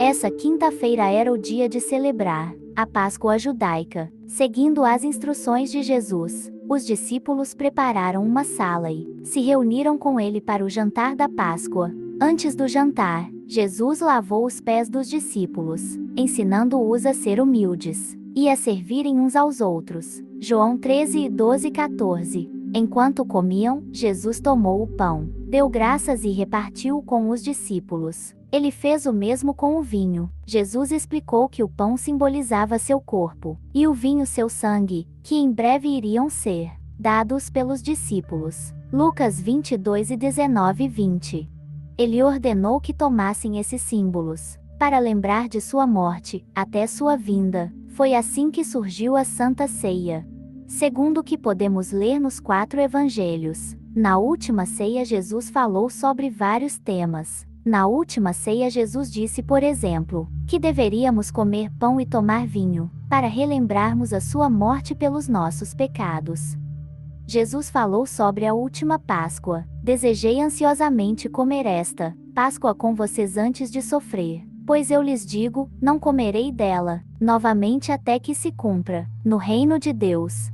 Essa quinta-feira era o dia de celebrar a Páscoa judaica. Seguindo as instruções de Jesus, os discípulos prepararam uma sala e se reuniram com ele para o jantar da Páscoa. Antes do jantar, Jesus lavou os pés dos discípulos, ensinando-os a ser humildes e a servirem uns aos outros. João 13:12-14. Enquanto comiam, Jesus tomou o pão, deu graças e repartiu-o com os discípulos. Ele fez o mesmo com o vinho. Jesus explicou que o pão simbolizava seu corpo, e o vinho seu sangue, que em breve iriam ser dados pelos discípulos. Lucas 22:19-20. Ele ordenou que tomassem esses símbolos, para lembrar de sua morte, até sua vinda. Foi assim que surgiu a Santa Ceia. Segundo o que podemos ler nos 4 evangelhos, na última ceia Jesus falou sobre vários temas. Na última ceia Jesus disse, por exemplo, que deveríamos comer pão e tomar vinho, para relembrarmos a sua morte pelos nossos pecados. Jesus falou sobre a última Páscoa. Desejei ansiosamente comer esta Páscoa com vocês antes de sofrer, pois eu lhes digo, não comerei dela novamente até que se cumpra no reino de Deus.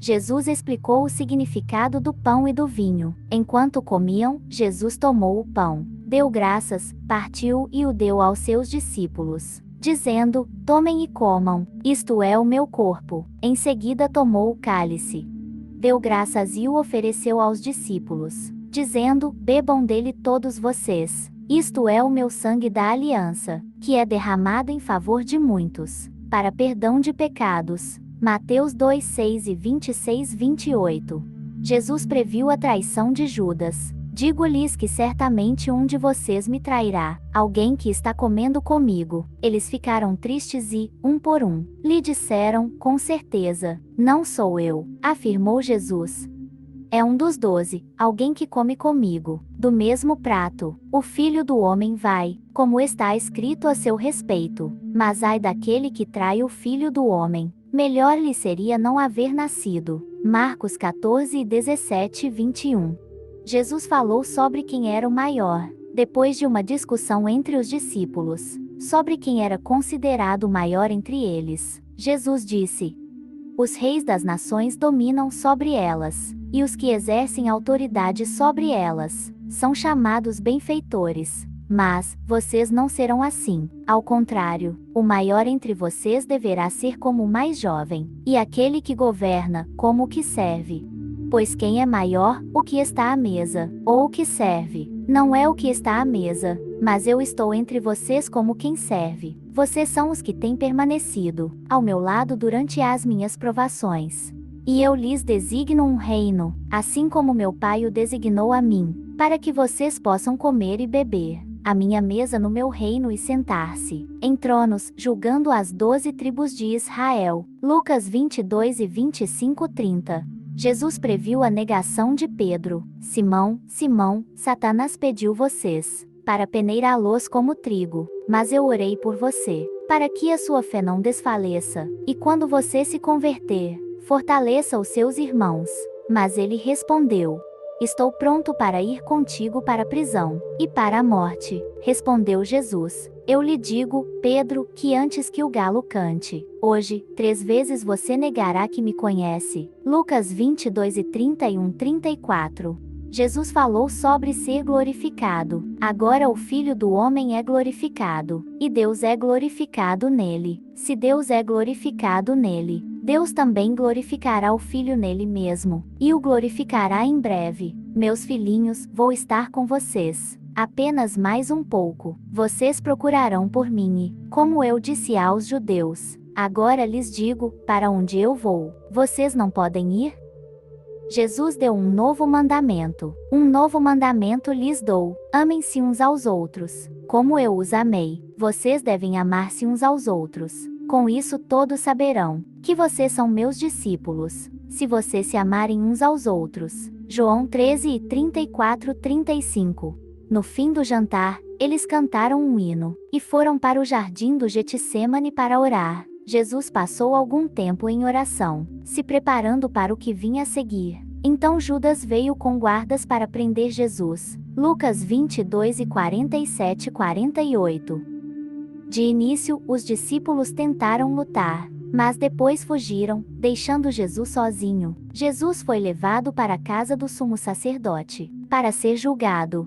Jesus explicou o significado do pão e do vinho. Enquanto comiam, Jesus tomou o pão, deu graças, partiu e o deu aos seus discípulos, dizendo, tomem e comam, isto é o meu corpo. Em seguida tomou o cálice, deu graças e o ofereceu aos discípulos, dizendo, bebam dele todos vocês, isto é o meu sangue da aliança, que é derramado em favor de muitos, para perdão de pecados. Mateus 2:6 e 26-28. Jesus previu a traição de Judas. Digo-lhes que certamente um de vocês me trairá, alguém que está comendo comigo. Eles ficaram tristes e, um por um, lhe disseram, com certeza, não sou eu, afirmou Jesus. É um dos 12, alguém que come comigo, do mesmo prato. O Filho do Homem vai, como está escrito a seu respeito. Mas ai daquele que trai o Filho do Homem. Melhor lhe seria não haver nascido. Marcos 14:17-21. Jesus falou sobre quem era o maior, depois de uma discussão entre os discípulos, sobre quem era considerado o maior entre eles. Jesus disse: os reis das nações dominam sobre elas, e os que exercem autoridade sobre elas são chamados benfeitores. Mas, vocês não serão assim. Ao contrário, o maior entre vocês deverá ser como o mais jovem, e aquele que governa, como o que serve. Pois quem é maior, o que está à mesa, ou o que serve, não é o que está à mesa, mas eu estou entre vocês como quem serve. Vocês são os que têm permanecido ao meu lado durante as minhas provações. E eu lhes designo um reino, assim como meu Pai o designou a mim, para que vocês possam comer e beber à minha mesa no meu reino e sentar-se em tronos, julgando as 12 tribos de Israel. Lucas 22:25-30. Jesus previu a negação de Pedro. Simão, Simão, Satanás pediu vocês para peneirá-los como trigo, mas eu orei por você, para que a sua fé não desfaleça, e quando você se converter, fortaleça os seus irmãos. Mas ele respondeu: estou pronto para ir contigo para a prisão, e para a morte. Respondeu Jesus: eu lhe digo, Pedro, que antes que o galo cante, hoje, 3 vezes você negará que me conhece. Lucas 22:31-34. Jesus falou sobre ser glorificado. Agora o Filho do Homem é glorificado, e Deus é glorificado nele. Se Deus é glorificado nele, Deus também glorificará o Filho nele mesmo, e o glorificará em breve. Meus filhinhos, vou estar com vocês apenas mais um pouco. Vocês procurarão por mim e, como eu disse aos judeus, agora lhes digo, para onde eu vou, vocês não podem ir? Jesus deu um novo mandamento. Um novo mandamento lhes dou: amem-se uns aos outros. Como eu os amei, vocês devem amar-se uns aos outros. Com isso todos saberão que vocês são meus discípulos, se vocês se amarem uns aos outros. João 13:34-35. No fim do jantar, eles cantaram um hino, e foram para o jardim do Getsêmani para orar. Jesus passou algum tempo em oração, se preparando para o que vinha a seguir. Então Judas veio com guardas para prender Jesus. Lucas 22:47-48. De início, os discípulos tentaram lutar, mas depois fugiram, deixando Jesus sozinho. Jesus foi levado para a casa do sumo sacerdote, para ser julgado.